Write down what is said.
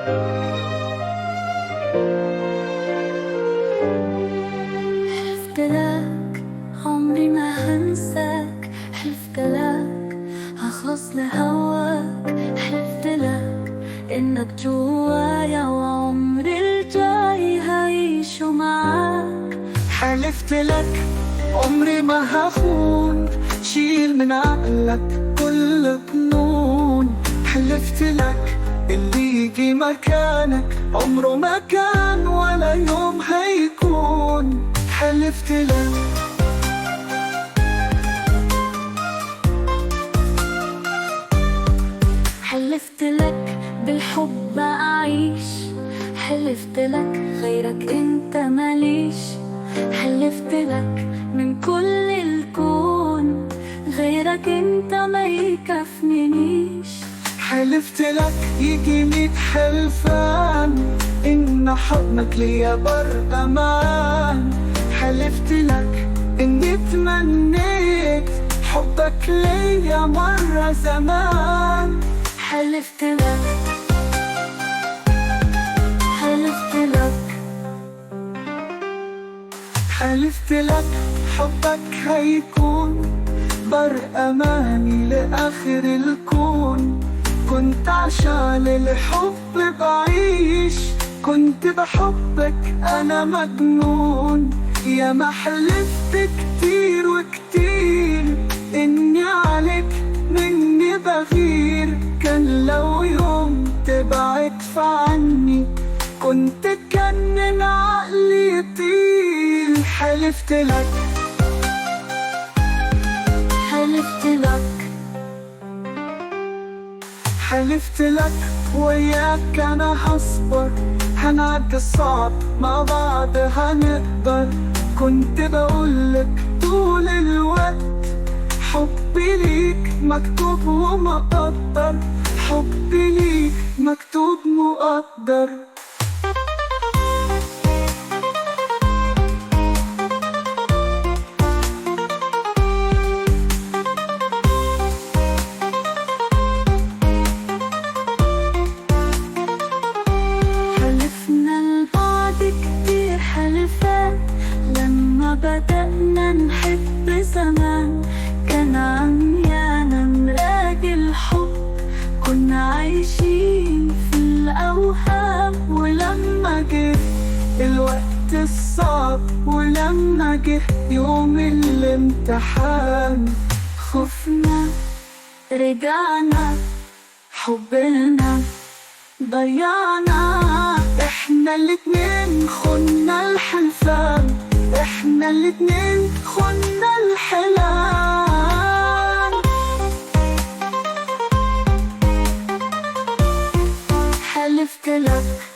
حلفت لك عمري ما هنساك، حلفت لك هخلص لهواك، حلفت لك إنك جوايا وعمري الجاي هعيشه معاك. حلفت لك عمري ما هخون، شيل من عقلك كل ظنون. حلفت لك اللي يجي مكانك عمره ما كان ولا يوم هيكون. حلفت لك حلفت لك بالحب أعيش، حلفت لك غيرك انت ماليش، حلفت لك من كل الكون غيرك انت ما يكفنيش. حلفت لك يجي 100 حلفان إن حضنك ليا بر أمان. حلفت لك إني تمنيت حبك ليا مرة زمان. حلفت لك حلفت لك حلفت لك حبك هيكون بر أماني لآخر الكون. كنت عشان الحب بعيش، كنت بحبك أنا مجنون. يا ما حلفت كتير وكتير إني عليك مني بغير. كان لو يوم تبعد عني كنت كان عقلي يطير. حلفت لك حلفت لك حلفت لك وياك أنا هصبر، هنعدي الصعب مع بعض هنقدر. كنت بقولك طول الوقت حبي ليك مكتوب ومقدر، حبي ليك مكتوب مقدر. حلفنا لبعض كتير حلفان لما بدأنا نحب زمان. كان عميانا نلاقي الحب، كنا عايشين في الأوهام. ولما جه الوقت الصعب ولما جه يوم الامتحان خفنا رجعنا حبنا ضيعنا. احنا الاتنين خنا الحلفان، احنا الاتنين خنا الحلال. حلفت لك